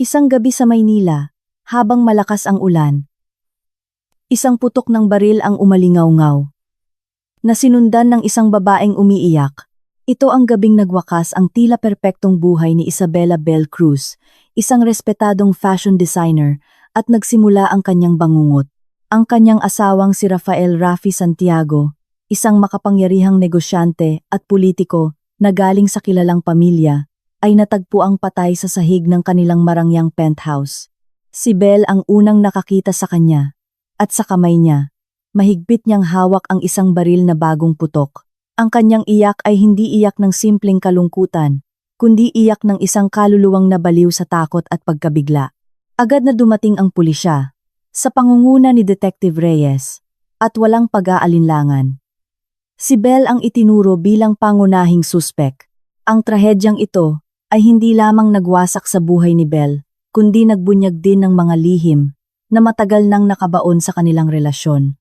Isang gabi sa Maynila, habang malakas ang ulan. Isang putok ng baril ang umalingaw-ngaw. Na sinundan ng isang babaeng umiiyak. Ito ang gabing nagwakas ang tila perpektong buhay ni Isabela Bell Cruz, isang respetadong fashion designer, at nagsimula ang kanyang bangungot. Ang kanyang asawang si Rafael Rafi Santiago, isang makapangyarihang negosyante at politiko na galing sa kilalang pamilya, ay natagpuang patay sa sahig ng kanilang marangyang penthouse. Si Bell ang unang nakakita sa kanya, at sa kamay niya, mahigpit niyang hawak ang isang baril na bagong putok. Ang kanyang iyak ay hindi iyak ng simpleng kalungkutan, kundi iyak ng isang kaluluwang nabaliw sa takot at pagkabigla. Agad na dumating ang pulisya, sa pangunguna ni Detective Reyes, at walang pag-aalinlangan. Si Bell ang itinuro bilang pangunahing suspek. Ang trahedyang ito ay hindi lamang nagwasak sa buhay ni Bell, kundi nagbunyag din ng mga lihim na matagal nang nakabaon sa kanilang relasyon.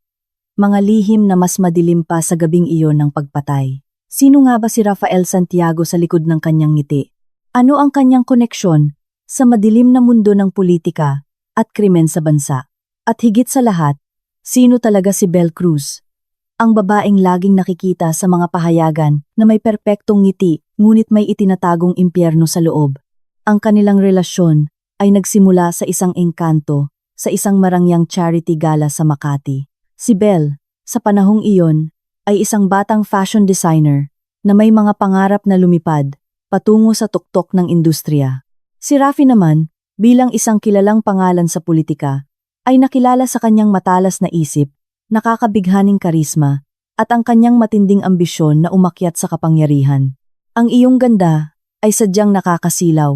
Mga lihim na mas madilim pa sa gabing iyon ng pagpatay. Sino nga ba si Rafael Santiago sa likod ng kanyang ngiti? Ano ang kanyang koneksyon sa madilim na mundo ng politika at krimen sa bansa? At higit sa lahat, sino talaga si Bell Cruz? Ang babaeng laging nakikita sa mga pahayagan na may perpektong ngiti ngunit may itinatagong impyerno sa loob. Ang kanilang relasyon ay nagsimula sa isang engkanto sa isang marangyang charity gala sa Makati. Si Bell, sa panahong iyon, ay isang batang fashion designer na may mga pangarap na lumipad patungo sa tuktok ng industriya. Si Rafi naman, bilang isang kilalang pangalan sa politika, ay nakilala sa kanyang matalas na isip, nakakabighaning karisma, at ang kanyang matinding ambisyon na umakyat sa kapangyarihan. Ang iyong ganda ay sadyang nakakasilaw.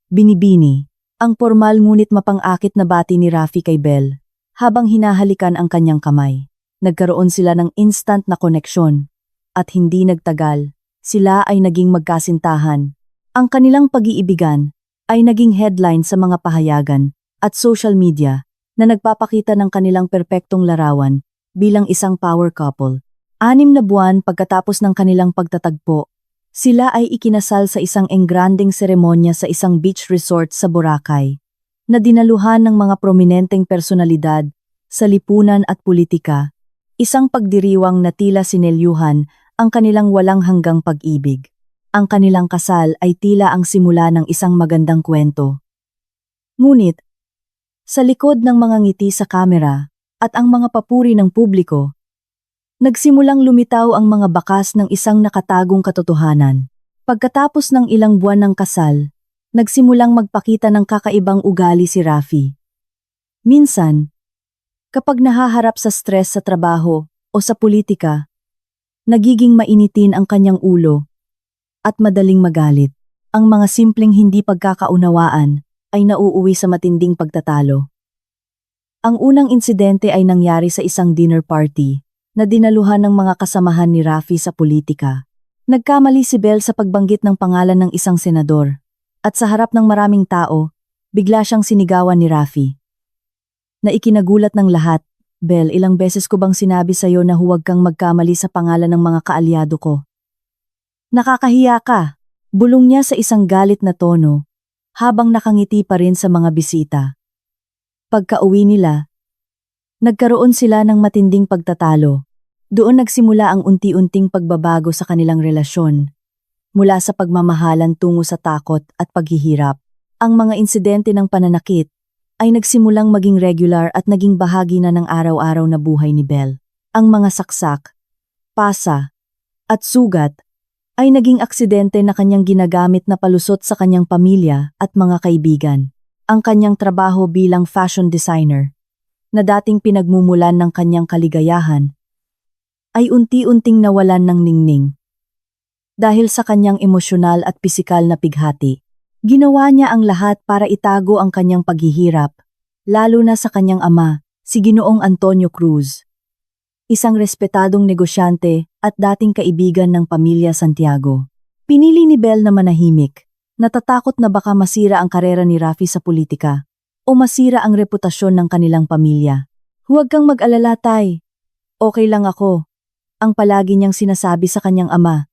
Binibini, ang formal ngunit mapang-akit na bati ni Rafi kay Bell. Habang hinahalikan ang kanyang kamay, nagkaroon sila ng instant na koneksyon. At hindi nagtagal, sila ay naging magkasintahan. Ang kanilang pag-iibigan ay naging headline sa mga pahayagan at social media na nagpapakita ng kanilang perpektong larawan bilang isang power couple. 6 na buwan pagkatapos ng kanilang pagtatagpo, sila ay ikinasal sa isang engranding seremonya sa isang beach resort sa Boracay, na dinaluhan ng mga prominenteng personalidad sa lipunan at politika, isang pagdiriwang na tila sinelyuhan ang kanilang walang hanggang pag-ibig. Ang kanilang kasal ay tila ang simula ng isang magandang kwento. Ngunit, sa likod ng mga ngiti sa kamera at ang mga papuri ng publiko, nagsimulang lumitaw ang mga bakas ng isang nakatagong katotohanan. Pagkatapos ng ilang buwan ng kasal, nagsimulang magpakita ng kakaibang ugali si Rafi. Minsan, kapag nahaharap sa stress sa trabaho o sa politika, nagiging mainitin ang kanyang ulo at madaling magalit. Ang mga simpleng hindi pagkakaunawaan ay nauuwi sa matinding pagtatalo. Ang unang insidente ay nangyari sa isang dinner party na dinaluhan ng mga kasamahan ni Rafi sa politika. Nagkamali si Bell sa pagbanggit ng pangalan ng isang senador. At sa harap ng maraming tao, bigla siyang sinigawan ni Rafi. Na ikinagulat ng lahat, Bell, ilang beses ko bang sinabi sa'yo na huwag kang magkamali sa pangalan ng mga kaalyado ko? Nakakahiya ka, bulong niya sa isang galit na tono, habang nakangiti pa rin sa mga bisita. Pagka-uwi nila, nagkaroon sila ng matinding pagtatalo. Doon nagsimula ang unti-unting pagbabago sa kanilang relasyon. Mula sa pagmamahalan tungo sa takot at paghihirap, ang mga insidente ng pananakit ay nagsimulang maging regular at naging bahagi na ng araw-araw na buhay ni Bell. Ang mga saksak, pasa, at sugat ay naging aksidente na kanyang ginagamit na palusot sa kanyang pamilya at mga kaibigan. Ang kanyang trabaho bilang fashion designer, na dating pinagmumulan ng kanyang kaligayahan, ay unti-unting nawalan ng ningning. Dahil sa kanyang emosyonal at pisikal na pighati, ginawa niya ang lahat para itago ang kanyang paghihirap, lalo na sa kanyang ama, si Ginoong Antonio Cruz. Isang respetadong negosyante at dating kaibigan ng pamilya Santiago. Pinili ni Bell na manahimik, natatakot na baka masira ang karera ni Rafi sa politika o masira ang reputasyon ng kanilang pamilya. Huwag kang mag-alala, tay. Okay lang ako, ang palagi niyang sinasabi sa kanyang ama.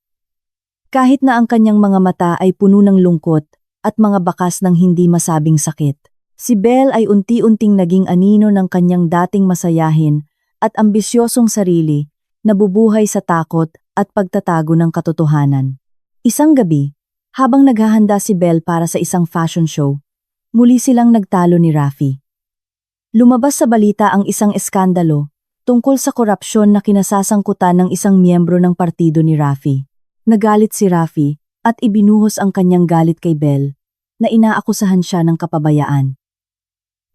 Kahit na ang kanyang mga mata ay puno ng lungkot at mga bakas ng hindi masabing sakit. Si Belle ay unti-unting naging anino ng kanyang dating masayahin at ambisyosong sarili, nabubuhay sa takot at pagtatago ng katotohanan. Isang gabi, habang naghahanda si Belle para sa isang fashion show, muli silang nagtalo ni Rafi. Lumabas sa balita ang isang eskandalo tungkol sa korupsyon na kinasasangkutan ng isang miyembro ng partido ni Rafi. Nagalit si Rafi at ibinuhos ang kanyang galit kay Belle na inaakusahan siya ng kapabayaan.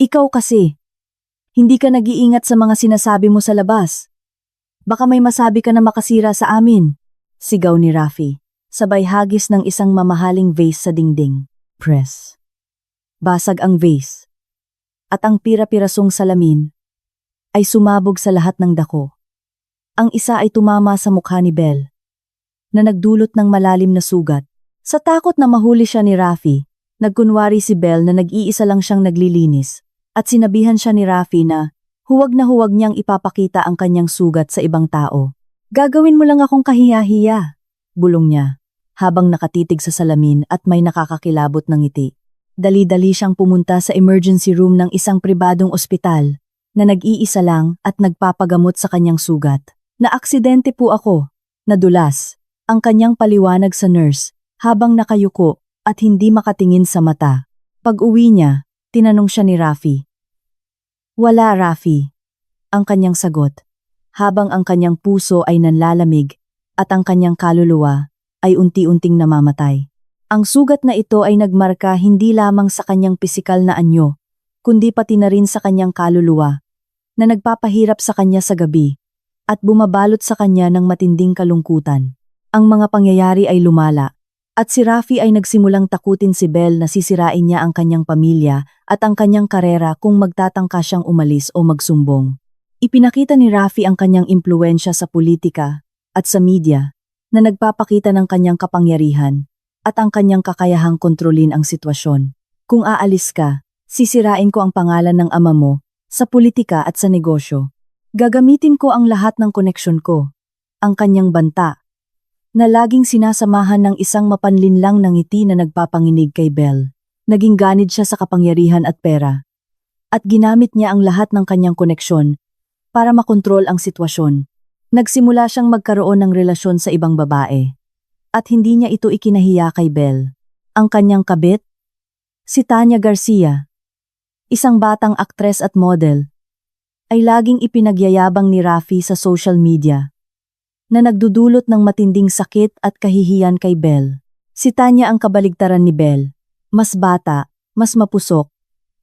Ikaw kasi, hindi ka nag-iingat sa mga sinasabi mo sa labas. Baka may masabi ka na makasira sa amin, sigaw ni Rafi, sabay hagis ng isang mamahaling vase sa dingding. Press. Basag ang vase. At ang pira-pirasong salamin ay sumabog sa lahat ng dako. Ang isa ay tumama sa mukha ni Belle, na nagdulot ng malalim na sugat. Sa takot na mahuli siya ni Rafi, nagkunwari si Belle na nag-iisa lang siyang naglilinis, at sinabihan siya ni Rafi na huwag niyang ipapakita ang kanyang sugat sa ibang tao. Gagawin mo lang akong kahiya-hiya, bulong niya, habang nakatitig sa salamin at may nakakakilabot ng ngiti. Dali-dali siyang pumunta sa emergency room ng isang pribadong ospital na nag-iisa lang at nagpapagamot sa kanyang sugat. Naaksidente po ako, nadulas, ang kanyang paliwanag sa nurse habang nakayuko at hindi makatingin sa mata. Pag-uwi niya, tinanong siya ni Rafi. Wala, Rafi, ang kanyang sagot, habang ang kanyang puso ay nanlalamig at ang kanyang kaluluwa ay unti-unting namamatay. Ang sugat na ito ay nagmarka hindi lamang sa kanyang pisikal na anyo, kundi pati na rin sa kanyang kaluluwa, na nagpapahirap sa kanya sa gabi, at bumabalot sa kanya ng matinding kalungkutan. Ang mga pangyayari ay lumala, at si Rafi ay nagsimulang takutin si Belle na sisirain niya ang kanyang pamilya at ang kanyang karera kung magtatangka siyang umalis o magsumbong. Ipinakita ni Rafi ang kanyang impluwensya sa politika at sa media na nagpapakita ng kanyang kapangyarihan at ang kanyang kakayahang kontrolin ang sitwasyon. Kung aalis ka, sisirain ko ang pangalan ng ama mo sa politika at sa negosyo. Gagamitin ko ang lahat ng koneksyon ko, ang kanyang banta, na laging sinasamahan ng isang mapanlinlang na ngiti na nagpapanginig kay Belle. Naging ganid siya sa kapangyarihan at pera, at ginamit niya ang lahat ng kanyang koneksyon para makontrol ang sitwasyon. Nagsimula siyang magkaroon ng relasyon sa ibang babae, at hindi niya ito ikinahiya kay Belle. Ang kanyang kabit, si Tanya Garcia, isang batang aktres at model, ay laging ipinagyayabang ni Rafi sa social media, na nagdudulot ng matinding sakit at kahihiyan kay Belle. Si Tanya ang kabaligtaran ni Belle, mas bata, mas mapusok,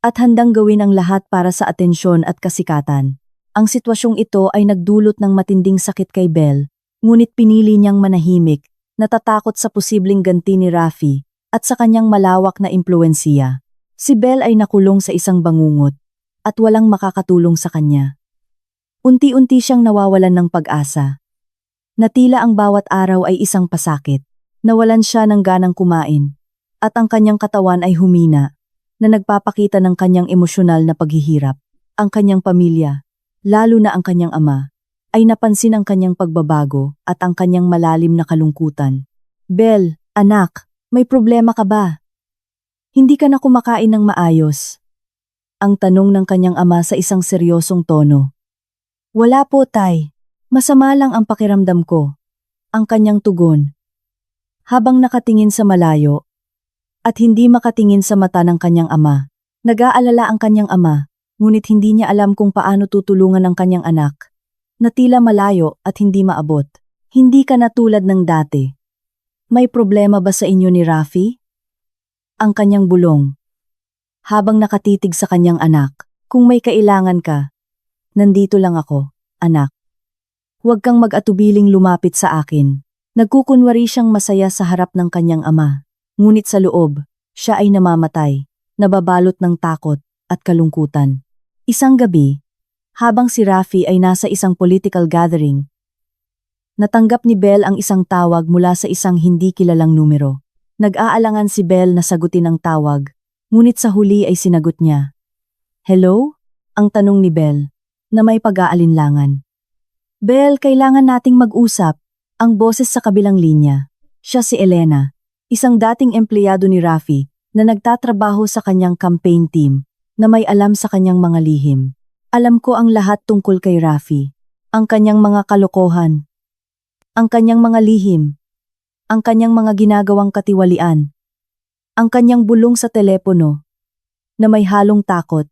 at handang gawin ang lahat para sa atensyon at kasikatan. Ang sitwasyong ito ay nagdulot ng matinding sakit kay Belle, ngunit pinili niyang manahimik, natatakot sa posibleng ganti ni Rafi at sa kanyang malawak na impluwensiya. Si Belle ay nakulong sa isang bangungot at walang makakatulong sa kanya. Unti-unti siyang nawawalan ng pag-asa. Natila ang bawat araw ay isang pasakit. Nawalan siya ng ganang kumain at ang kanyang katawan ay humina na nagpapakita ng kanyang emosyonal na paghihirap. Ang kanyang pamilya, lalo na ang kanyang ama, ay napansin ang kanyang pagbabago at ang kanyang malalim na kalungkutan. Belle, anak, may problema ka ba? Hindi ka na kumakain ng maayos? Ang tanong ng kanyang ama sa isang seryosong tono. Wala po, tay. Masama lang ang pakiramdam ko. Ang kanyang tugon. Habang nakatingin sa malayo, at hindi makatingin sa mata ng kanyang ama, nag-aalala ang kanyang ama, ngunit hindi niya alam kung paano tutulungan ang kanyang anak. Na tila malayo at hindi maabot. Hindi ka na tulad ng dati. May problema ba sa inyo ni Rafi? Ang kanyang bulong. Habang nakatitig sa kanyang anak, kung may kailangan ka, nandito lang ako, anak. Huwag kang mag-atubiling lumapit sa akin. Nagkukunwari siyang masaya sa harap ng kanyang ama. Ngunit sa loob, siya ay namamatay, nababalot ng takot at kalungkutan. Isang gabi, habang si Rafi ay nasa isang political gathering, natanggap ni Belle ang isang tawag mula sa isang hindi kilalang numero. Nag-aalangan si Belle na sagutin ang tawag, ngunit sa huli ay sinagot niya. Hello? Ang tanong ni Belle, na may pag-aalinlangan. Belle, kailangan nating mag-usap. Ang boses sa kabilang linya. Siya si Elena, isang dating empleyado ni Rafi, na nagtatrabaho sa kanyang campaign team, na may alam sa kanyang mga lihim. Alam ko ang lahat tungkol kay Rafi. Ang kanyang mga kalokohan. Ang kanyang mga lihim. Ang kanyang mga ginagawang katiwalian. Ang kanyang bulong sa telepono, na may halong takot.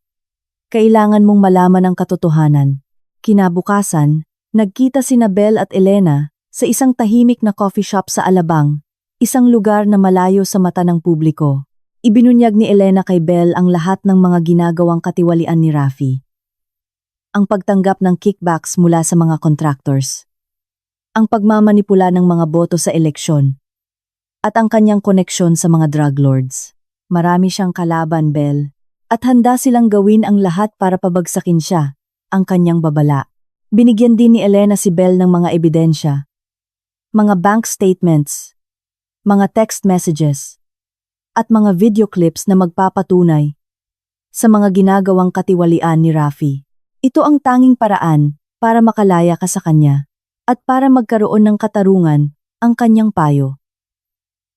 Kailangan mong malaman ang katotohanan. Kinabukasan, nagkita sina Belle at Elena sa isang tahimik na coffee shop sa Alabang, isang lugar na malayo sa mata ng publiko. Ibinunyag ni Elena kay Belle ang lahat ng mga ginagawang katiwalian ni Rafi. Ang pagtanggap ng kickbacks mula sa mga contractors. Ang pagmamanipula ng mga boto sa eleksyon. At ang kanyang koneksyon sa mga drug lords. Marami siyang kalaban, Belle. At handa silang gawin ang lahat para pabagsakin siya, ang kanyang babala. Binigyan din ni Elena si Belle ng mga ebidensya. Mga bank statements. Mga text messages. At mga video clips na magpapatunay sa mga ginagawang katiwalian ni Rafi. Ito ang tanging paraan para makalaya ka sa kanya at para magkaroon ng katarungan ang kanyang payo.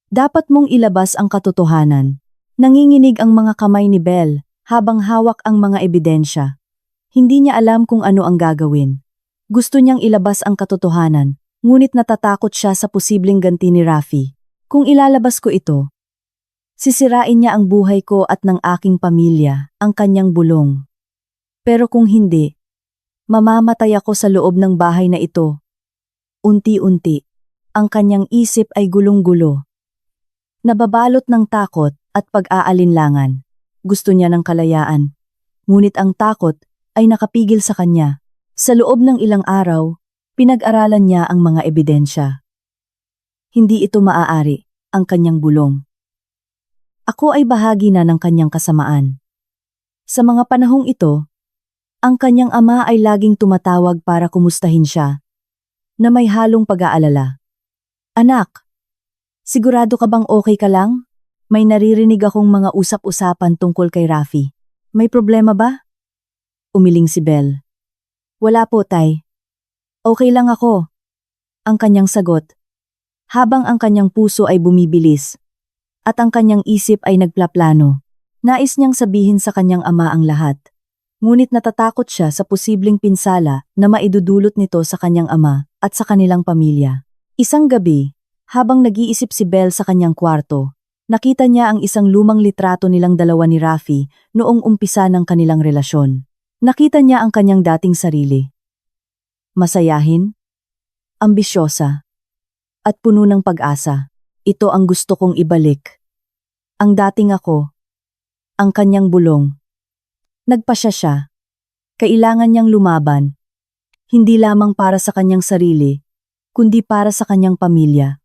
Dapat mong ilabas ang katotohanan. Nanginginig ang mga kamay ni Belle habang hawak ang mga ebidensya. Hindi niya alam kung ano ang gagawin. Gusto niyang ilabas ang katotohanan, ngunit natatakot siya sa posibleng ganti ni Rafi. Kung ilalabas ko ito, sisirain niya ang buhay ko at ng aking pamilya, ang kanyang bulong. Pero kung hindi, mamamatay ako sa loob ng bahay na ito. Unti-unti, ang kanyang isip ay gulong-gulo. Nababalot ng takot at pag-aalinlangan. Gusto niya ng kalayaan. Ngunit ang takot ay nakapigil sa kanya. Sa loob ng ilang araw, pinag-aralan niya ang mga ebidensya. Hindi ito maaari, ang kanyang bulong. Ako ay bahagi na ng kanyang kasamaan. Sa mga panahong ito, ang kanyang ama ay laging tumatawag para kumustahin siya, na may halong pag-aalala. Anak, sigurado ka bang okay ka lang? May naririnig akong mga usap-usapan tungkol kay Rafi. May problema ba? Umiling si Belle. Wala po, tay. Okay lang ako. Ang kanyang sagot. Habang ang kanyang puso ay bumibilis, at ang kanyang isip ay nagplaplano, nais niyang sabihin sa kanyang ama ang lahat. Ngunit natatakot siya sa posibleng pinsala na maidudulot nito sa kanyang ama at sa kanilang pamilya. Isang gabi, habang nag-iisip si Belle sa kanyang kwarto, nakita niya ang isang lumang litrato nilang dalawa ni Rafi noong umpisa ng kanilang relasyon. Nakita niya ang kanyang dating sarili. Masayahin, ambisyosa, at puno ng pag-asa. Ito ang gusto kong ibalik. Ang dating ako, ang kanyang bulong. Nagpasya siya. Kailangan niyang lumaban. Hindi lamang para sa kanyang sarili, kundi para sa kanyang pamilya.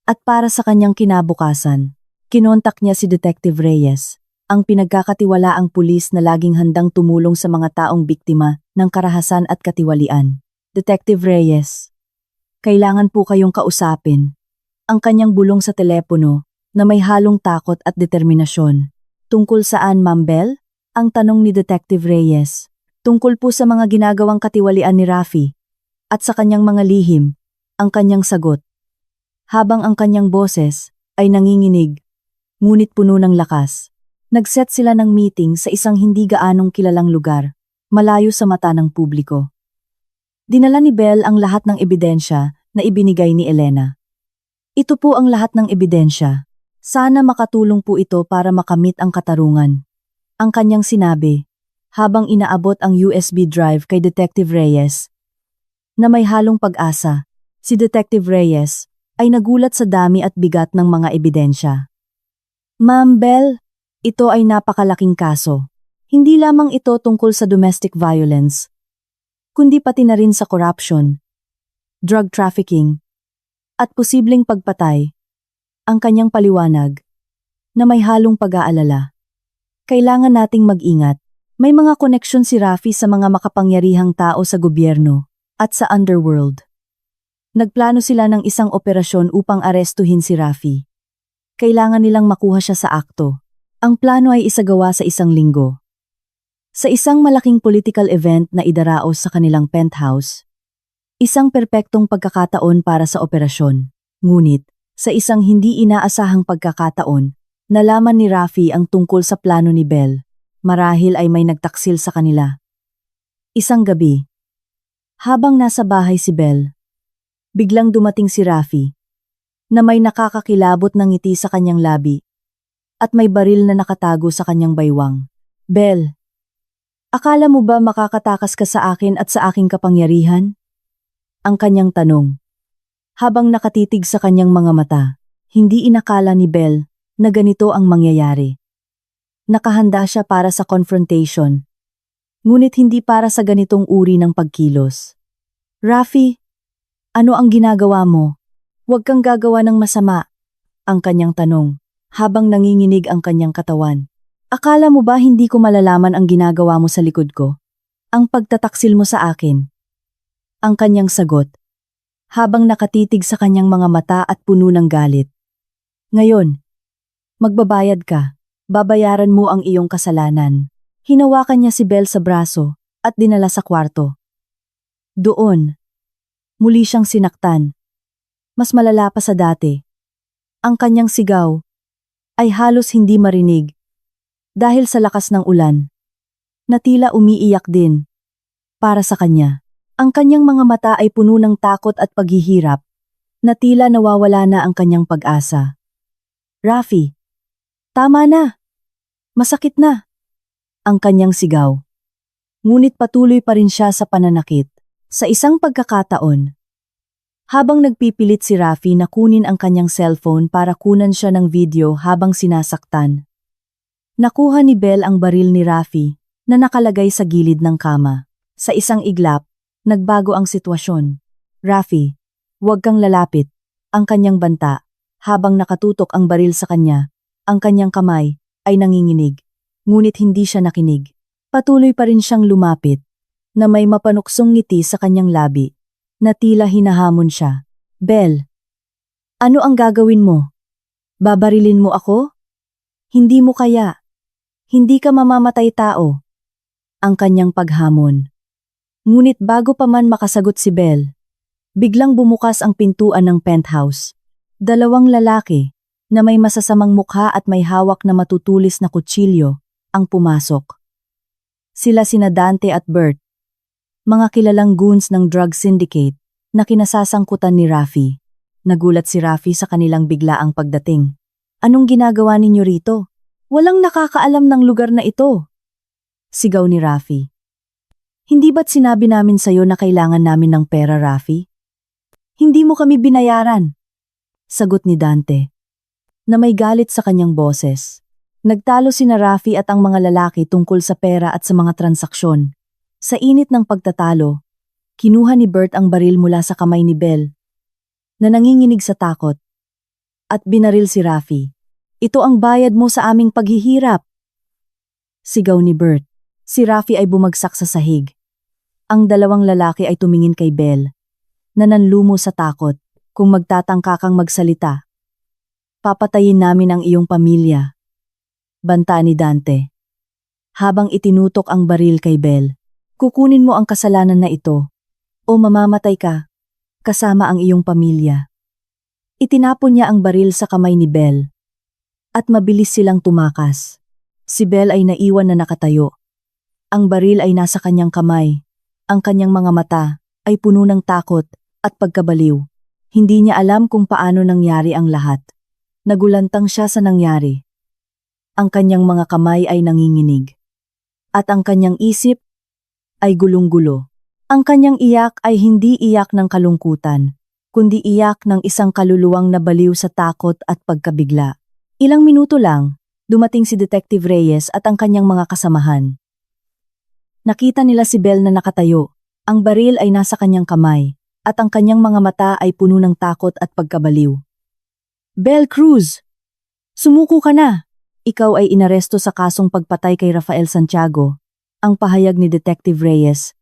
At para sa kanyang kinabukasan. Kinontak niya si Detective Reyes, ang pinagkakatiwalaang pulis na laging handang tumulong sa mga taong biktima ng karahasan at katiwalian. Detective Reyes, kailangan po kayong kausapin. Ang kanyang bulong sa telepono na may halong takot at determinasyon. Tungkol saan, Ma'am Belle? Ang tanong ni Detective Reyes. Tungkol po sa mga ginagawang katiwalian ni Rafi at sa kanyang mga lihim, ang kanyang sagot. Habang ang kanyang boses ay nanginginig, ngunit puno ng lakas. Nag-set sila ng meeting sa isang hindi gaanong kilalang lugar, malayo sa mata ng publiko. Dinala ni Belle ang lahat ng ebidensya na ibinigay ni Elena. Ito po ang lahat ng ebidensya. Sana makatulong po ito para makamit ang katarungan. Ang kanyang sinabi, habang inaabot ang USB drive kay Detective Reyes. Na may halong pag-asa, si Detective Reyes ay nagulat sa dami at bigat ng mga ebidensya. Ma'am Belle, ito ay napakalaking kaso. Hindi lamang ito tungkol sa domestic violence, kundi pati na rin sa corruption, drug trafficking, at posibleng pagpatay. Ang kanyang paliwanag, na may halong pag-aalala. Kailangan nating mag-ingat. May mga koneksyon si Rafi sa mga makapangyarihang tao sa gobyerno at sa underworld. Nagplano sila ng isang operasyon upang arestuhin si Rafi. Kailangan nilang makuha siya sa akto. Ang plano ay isagawa sa isang linggo. Sa isang malaking political event na idaraos sa kanilang penthouse. Isang perpektong pagkakataon para sa operasyon. Ngunit, sa isang hindi inaasahang pagkakataon, Nalaman ni Rafi ang tungkol sa plano ni Belle. Marahil ay may nagtaksil sa kanila. Isang gabi, habang nasa bahay si Belle, biglang dumating si Rafi, na may nakakakilabot ng ngiti sa kanyang labi, at may baril na nakatago sa kanyang baywang. Belle, akala mo ba makakatakas ka sa akin at sa aking kapangyarihan? Ang kanyang tanong. Habang nakatitig sa kanyang mga mata, hindi inakala ni Belle na ganito ang mangyayari. Nakahanda siya para sa confrontation, ngunit hindi para sa ganitong uri ng pagkilos. Rafi, ano ang ginagawa mo? Huwag kang gagawa ng masama, ang kanyang tanong, habang nanginginig ang kanyang katawan. Akala mo ba hindi ko malalaman ang ginagawa mo sa likod ko? Ang pagtataksil mo sa akin. Ang kanyang sagot, habang nakatitig sa kanyang mga mata at puno ng galit. Ngayon, magbabayad ka. Babayaran mo ang iyong kasalanan. Hinawakan niya si Belle sa braso at dinala sa kwarto. Doon, muli siyang sinaktan. Mas malala pa sa dati. Ang kanyang sigaw ay halos hindi marinig dahil sa lakas ng ulan, na tila umiiyak din. Para sa kanya, ang kanyang mga mata ay puno ng takot at paghihirap, na tila nawawala na ang kanyang pag-asa. Rafi, tama na! Masakit na! Ang kanyang sigaw. Ngunit patuloy pa rin siya sa pananakit. Sa isang pagkakataon, habang nagpipilit si Rafi na kunin ang kanyang cellphone para kunan siya ng video habang sinasaktan, nakuha ni Belle ang baril ni Rafi na nakalagay sa gilid ng kama. Sa isang iglap, nagbago ang sitwasyon. Rafi, huwag kang lalapit. Ang kanyang banta, habang nakatutok ang baril sa kanya, ang kanyang kamay ay nanginginig, ngunit hindi siya nakinig. Patuloy pa rin siyang lumapit, na may mapanuksong ngiti sa kanyang labi, na tila hinahamon siya. Belle, ano ang gagawin mo? Babarilin mo ako? Hindi mo kaya. Hindi ka mamamatay tao. Ang kanyang paghamon. Ngunit bago pa man makasagot si Belle, biglang bumukas ang pintuan ng penthouse. Dalawang lalaki, na may masasamang mukha at may hawak na matutulis na kutsilyo, ang pumasok. Sila sina Dante at Bert, mga kilalang goons ng drug syndicate na kinasasangkutan ni Rafi. Nagulat si Rafi sa kanilang biglaang pagdating. Anong ginagawa ninyo rito? Walang nakakaalam ng lugar na ito. Sigaw ni Rafi. Hindi ba't sinabi namin sa'yo na kailangan namin ng pera, Rafi? Hindi mo kami binayaran. Sagot ni Dante, na may galit sa kanyang boses. Nagtalo sina Rafi at ang mga lalaki tungkol sa pera at sa mga transaksyon. Sa init ng pagtatalo, kinuha ni Bert ang baril mula sa kamay ni Belle, na nanginginig sa takot, at binaril si Rafi. Ito ang bayad mo sa aming paghihirap. Sigaw ni Bert. Si Rafi ay bumagsak sa sahig. Ang dalawang lalaki ay tumingin kay Belle, na nanlumo sa takot. Kung magtatangka kang magsalita, papatayin namin ang iyong pamilya. Banta ni Dante. Habang itinutok ang baril kay Belle, kukunin mo ang kasalanan na ito, o mamamatay ka, kasama ang iyong pamilya. Itinapon niya ang baril sa kamay ni Belle, at mabilis silang tumakas. Si Belle ay naiwan na nakatayo. Ang baril ay nasa kanyang kamay. Ang kanyang mga mata ay puno ng takot at pagkabaliw. Hindi niya alam kung paano nangyari ang lahat. Nagulantang siya sa nangyari. Ang kanyang mga kamay ay nanginginig. At ang kanyang isip ay gulong-gulo. Ang kanyang iyak ay hindi iyak ng kalungkutan, kundi iyak ng isang kaluluwang nabaliw sa takot at pagkabigla. Ilang minuto lang, dumating si Detective Reyes at ang kanyang mga kasamahan. Nakita nila si Belle na nakatayo. Ang baril ay nasa kanyang kamay, at ang kanyang mga mata ay puno ng takot at pagkabaliw. Belle Cruz! Sumuko ka na! Ikaw ay inaresto sa kasong pagpatay kay Rafael Santiago, ang pahayag ni Detective Reyes.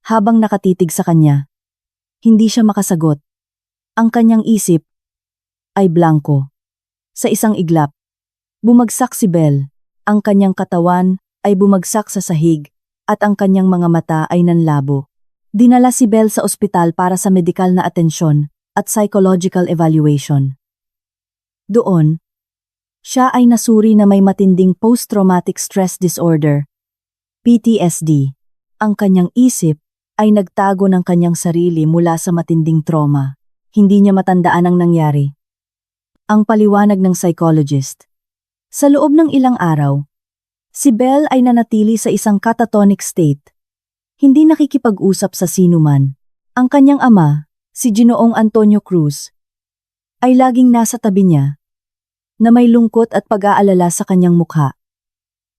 Habang nakatitig sa kanya, hindi siya makasagot. Ang kanyang isip ay blanko. Sa isang iglap, bumagsak si Belle. Ang kanyang katawan ay bumagsak sa sahig at ang kanyang mga mata ay nanlabo. Dinala si Belle sa ospital para sa medikal na atensyon at psychological evaluation. Doon, Siya ay nasuri na may matinding post-traumatic stress disorder, PTSD. Ang kanyang isip ay nagtago ng kanyang sarili mula sa matinding trauma. Hindi niya matandaan ang nangyari. Ang paliwanag ng psychologist. Sa loob ng ilang araw, si Belle ay nanatili sa isang catatonic state. Hindi nakikipag-usap sa sinuman. Ang kanyang ama, si Ginoong Antonio Cruz, ay laging nasa tabi niya, na may lungkot at pag-aalala sa kanyang mukha.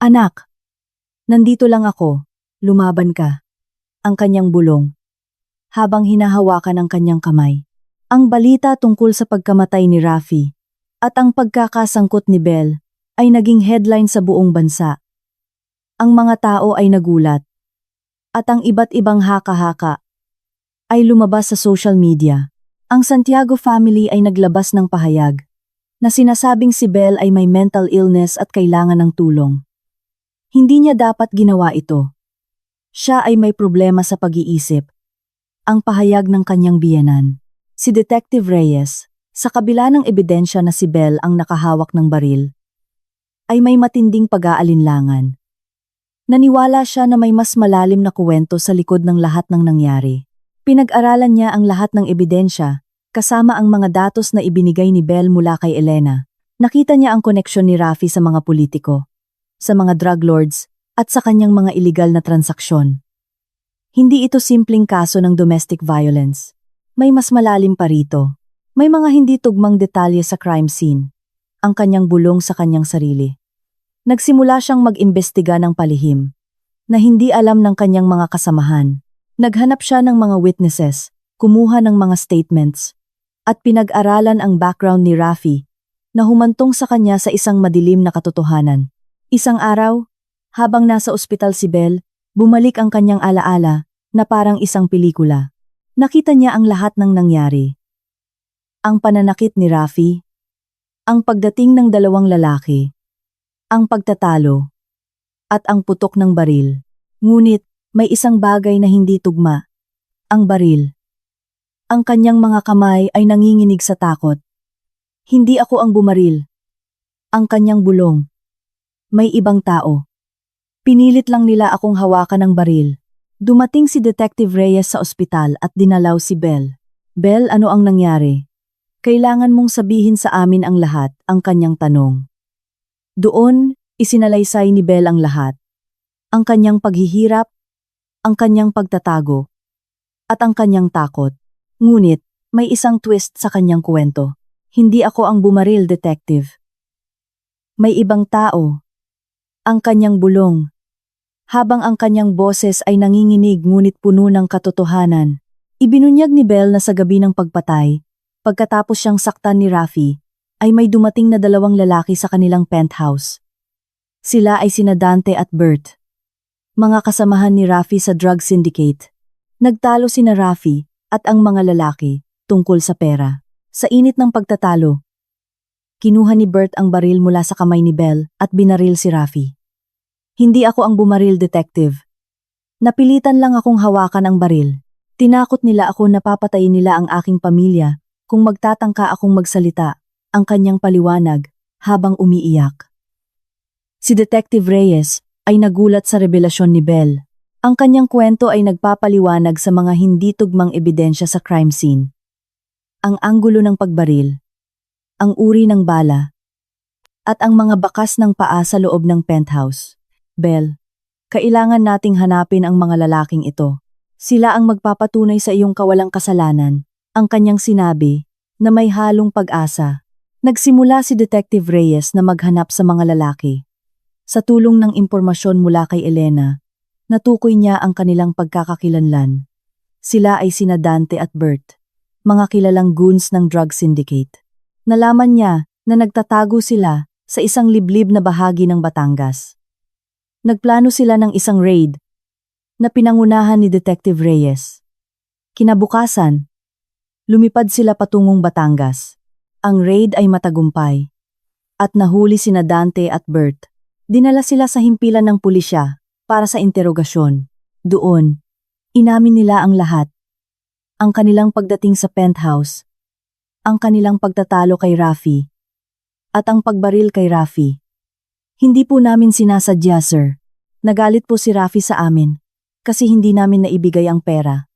Anak, nandito lang ako, lumaban ka. Ang kanyang bulong, habang hinahawakan ang kanyang kamay. Ang balita tungkol sa pagkamatay ni Rafi at ang pagkakasangkot ni Belle ay naging headline sa buong bansa. Ang mga tao ay nagulat at ang iba't ibang haka-haka ay lumabas sa social media. Ang Santiago family ay naglabas ng pahayag na sinasabing si Belle ay may mental illness at kailangan ng tulong. Hindi niya dapat ginawa ito. Siya ay may problema sa pag-iisip. Ang pahayag ng kanyang biyenan. Si Detective Reyes, sa kabila ng ebidensya na si Belle ang nakahawak ng baril, ay may matinding pag-aalinlangan. Naniwala siya na may mas malalim na kuwento sa likod ng lahat ng nangyari. Pinag-aralan niya ang lahat ng ebidensya, kasama ang mga datos na ibinigay ni Belle mula kay Elena. Nakita niya ang koneksyon ni Rafi sa mga politiko, sa mga drug lords, at sa kanyang mga iligal na transaksyon. Hindi ito simpleng kaso ng domestic violence. May mas malalim pa rito. May mga hindi tugmang detalye sa crime scene. Ang kanyang bulong sa kanyang sarili. Nagsimula siyang mag-imbestiga ng palihim, na hindi alam ng kanyang mga kasamahan. Naghanap siya ng mga witnesses, kumuha ng mga statements, at pinag-aralan ang background ni Rafi, na humantong sa kanya sa isang madilim na katotohanan. Isang araw, habang nasa ospital si Belle, bumalik ang kanyang alaala, na parang isang pelikula. Nakita niya ang lahat ng nangyari. Ang pananakit ni Rafi, ang pagdating ng dalawang lalaki, ang pagtatalo, at ang putok ng baril. Ngunit, may isang bagay na hindi tugma. Ang baril. Ang kanyang mga kamay ay nanginginig sa takot. Hindi ako ang bumaril. Ang kanyang bulong. May ibang tao. Pinilit lang nila akong hawakan ng baril. Dumating si Detective Reyes sa ospital at dinalaw si Belle. Belle, ano ang nangyari? Kailangan mong sabihin sa amin ang lahat, ang kanyang tanong. Doon, isinalaysay ni Belle ang lahat. Ang kanyang paghihirap, ang kanyang pagtatago, at ang kanyang takot. Ngunit, may isang twist sa kanyang kwento. Hindi ako ang bumaril, detective. May ibang tao. Ang kanyang bulong. Habang ang kanyang boses ay nanginginig ngunit puno ng katotohanan. Ibinunyag ni Belle na sa gabi ng pagpatay, pagkatapos siyang saktan ni Rafi, ay may dumating na dalawang lalaki sa kanilang penthouse. Sila ay sina Dante at Bert. Mga kasamahan ni Rafi sa drug syndicate. Nagtalo sina Rafi at ang mga lalaki tungkol sa pera. Sa init ng pagtatalo, kinuha ni Bert ang baril mula sa kamay ni Belle at binaril si Rafi. Hindi ako ang bumaril, detective. Napilitan lang akong hawakan ang baril. Tinakot nila ako na papatayin nila ang aking pamilya kung magtatangka akong magsalita. Ang kanyang paliwanag habang umiiyak. Si Detective Reyes ay nagulat sa revelasyon ni Belle. Ang kanyang kwento ay nagpapaliwanag sa mga hindi tugmang ebidensya sa crime scene. Ang anggulo ng pagbaril, ang uri ng bala, at ang mga bakas ng paa sa loob ng penthouse. Belle, kailangan nating hanapin ang mga lalaking ito. Sila ang magpapatunay sa iyong kawalang kasalanan. Ang kanyang sinabi na may halong pag-asa. Nagsimula si Detective Reyes na maghanap sa mga lalaki. Sa tulong ng impormasyon mula kay Elena, natukoy niya ang kanilang pagkakakilanlan. Sila ay sina Dante at Bert, mga kilalang goons ng drug syndicate. Nalaman niya na nagtatago sila sa isang liblib na bahagi ng Batangas. Nagplano sila ng isang raid na pinangunahan ni Detective Reyes. Kinabukasan, lumipad sila patungong Batangas. Ang raid ay matagumpay at nahuli sina Dante at Bert. Dinala sila sa himpilan ng pulisya para sa interogasyon. Doon, inamin nila ang lahat. Ang kanilang pagdating sa penthouse, ang kanilang pagtatalo kay Rafi, at ang pagbaril kay Rafi. Hindi po namin sinasadya, sir. Nagalit po si Rafi sa amin kasi hindi namin naibigay ang pera.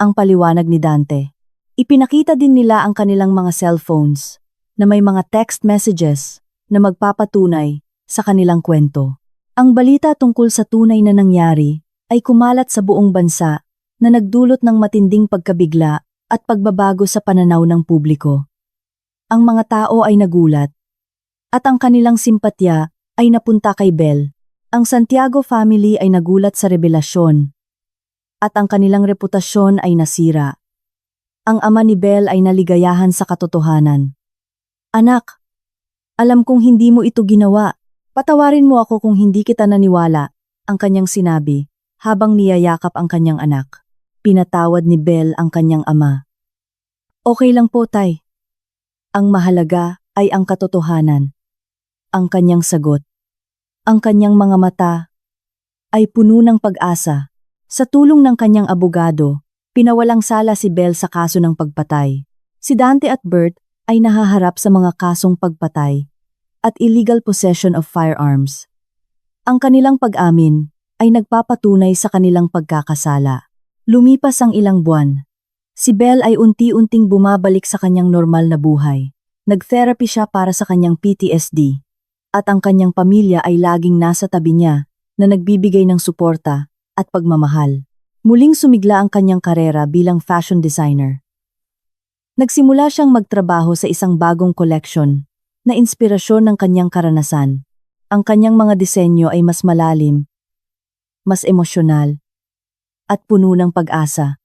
Ang paliwanag ni Dante. Ipinakita din nila ang kanilang mga cellphones na may mga text messages na magpapatunay sa kanilang kwento. Ang balita tungkol sa tunay na nangyari ay kumalat sa buong bansa na nagdulot ng matinding pagkabigla at pagbabago sa pananaw ng publiko. Ang mga tao ay nagulat at ang kanilang simpatya ay napunta kay Belle. Ang Santiago family ay nagulat sa revelasyon at ang kanilang reputasyon ay nasira. Ang ama ni Belle ay naligayahan sa katotohanan. Anak, alam kong hindi mo ito ginawa. Patawarin mo ako kung hindi kita naniwala, ang kanyang sinabi habang niyayakap ang kanyang anak. Pinatawad ni Belle ang kanyang ama. Okay lang po, tay. Ang mahalaga ay ang katotohanan. Ang kanyang sagot. Ang kanyang mga mata ay puno ng pag-asa. Sa tulong ng kanyang abogado, pinawalang sala si Belle sa kaso ng pagpatay. Si Dante at Bert ay nahaharap sa mga kasong pagpatay at illegal possession of firearms. Ang kanilang pag-amin ay nagpapatunay sa kanilang pagkakasala. Lumipas ang ilang buwan. Si Belle ay unti-unting bumabalik sa kanyang normal na buhay. Nag-therapy siya para sa kanyang PTSD. At ang kanyang pamilya ay laging nasa tabi niya na nagbibigay ng suporta at pagmamahal. Muling sumigla ang kanyang karera bilang fashion designer. Nagsimula siyang magtrabaho sa isang bagong collection na inspirasyon ng kanyang karanasan. Ang kanyang mga disenyo ay mas malalim, mas emosyonal, at puno ng pag-asa.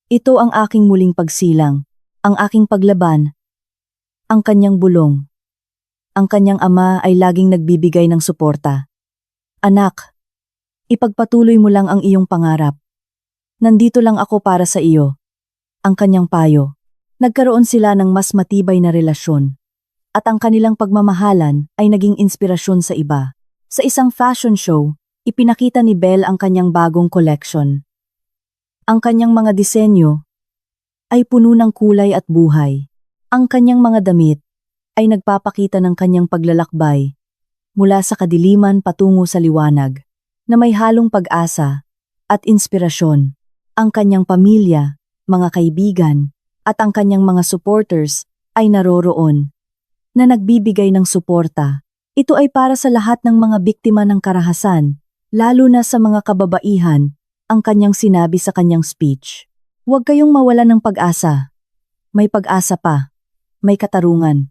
Ito ang aking muling pagsilang, ang aking paglaban, ang kanyang bulong. Ang kanyang ama ay laging nagbibigay ng suporta. Anak, ipagpatuloy mo lang ang iyong pangarap. Nandito lang ako para sa iyo. Ang kanyang payo. Nagkaroon sila ng mas matibay na relasyon. At ang kanilang pagmamahalan ay naging inspirasyon sa iba. Sa isang fashion show, ipinakita ni Belle ang kanyang bagong collection. Ang kanyang mga disenyo ay puno ng kulay at buhay. Ang kanyang mga damit ay nagpapakita ng kanyang paglalakbay mula sa kadiliman patungo sa liwanag na may halong pag-asa at inspirasyon. Ang kanyang pamilya, mga kaibigan, at ang kanyang mga supporters ay naroroon na nagbibigay ng suporta. Ito ay para sa lahat ng mga biktima ng karahasan, lalo na sa mga kababaihan, ang kanyang sinabi sa kanyang speech. Huwag kayong mawalan ng pag-asa. May pag-asa pa. May katarungan.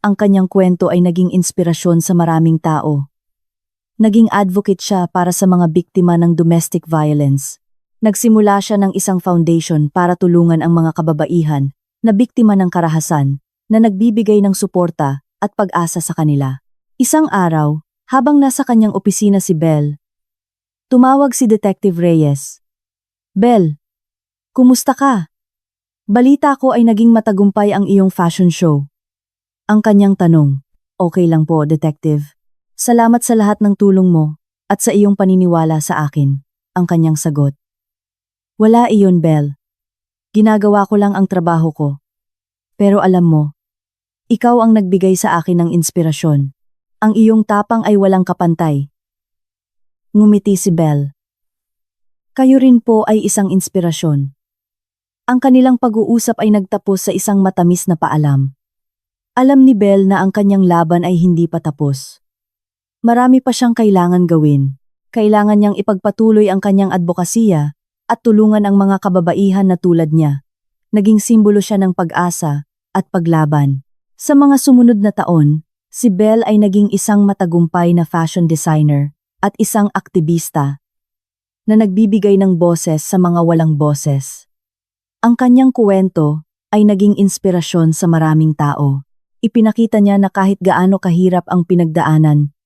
Ang kanyang kwento ay naging inspirasyon sa maraming tao. Naging advocate siya para sa mga biktima ng domestic violence. Nagsimula siya ng isang foundation para tulungan ang mga kababaihan na biktima ng karahasan na nagbibigay ng suporta at pag-asa sa kanila. Isang araw, habang nasa kanyang opisina si Belle, tumawag si Detective Reyes. Belle, kumusta ka? Balita ko ay naging matagumpay ang iyong fashion show. Ang kanyang tanong. Okay lang po, Detective. Salamat sa lahat ng tulong mo at sa iyong paniniwala sa akin. Ang kanyang sagot. Wala iyon, Belle. Ginagawa ko lang ang trabaho ko. Pero alam mo, ikaw ang nagbigay sa akin ng inspirasyon. Ang iyong tapang ay walang kapantay. Ngumiti si Belle. Kayo rin po ay isang inspirasyon. Ang kanilang pag-uusap ay nagtapos sa isang matamis na paalam. Alam ni Belle na ang kanyang laban ay hindi pa tapos. Marami pa siyang kailangan gawin. Kailangan niyang ipagpatuloy ang kanyang advokasya at tulungan ang mga kababaihan na tulad niya. Naging simbolo siya ng pag-asa at paglaban. Sa mga sumunod na taon, si Belle ay naging isang matagumpay na fashion designer at isang aktivista na nagbibigay ng boses sa mga walang boses. Ang kanyang kwento ay naging inspirasyon sa maraming tao. Ipinakita niya na kahit gaano kahirap ang pinagdaanan,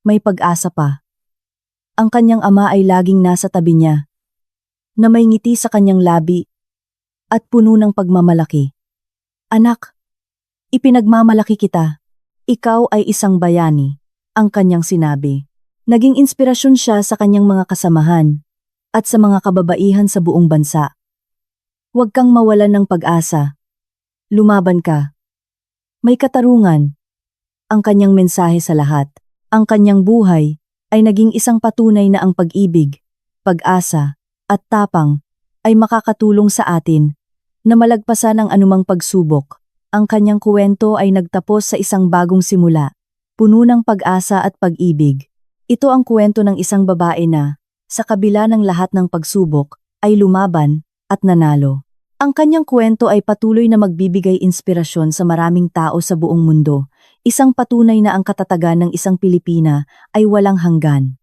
may pag-asa pa. Ang kanyang ama ay laging nasa tabi niya, na may ngiti sa kanyang labi at puno ng pagmamalaki. Anak, ipinagmamalaki kita. Ikaw ay isang bayani, ang kanyang sinabi. Naging inspirasyon siya sa kanyang mga kasamahan at sa mga kababaihan sa buong bansa. Huwag kang mawalan ng pag-asa. Lumaban ka. May katarungan. ang kanyang mensahe sa lahat. Ang kanyang buhay ay naging isang patunay na ang pag-ibig, pag-asa, at tapang ay makakatulong sa atin na malagpasan ang anumang pagsubok. Ang kanyang kuwento ay nagtapos sa isang bagong simula, puno ng pag-asa at pag-ibig. Ito ang kuwento ng isang babae na, sa kabila ng lahat ng pagsubok, ay lumaban at nanalo. Ang kanyang kuwento ay patuloy na magbibigay inspirasyon sa maraming tao sa buong mundo, isang patunay na ang katatagan ng isang Pilipina ay walang hanggan.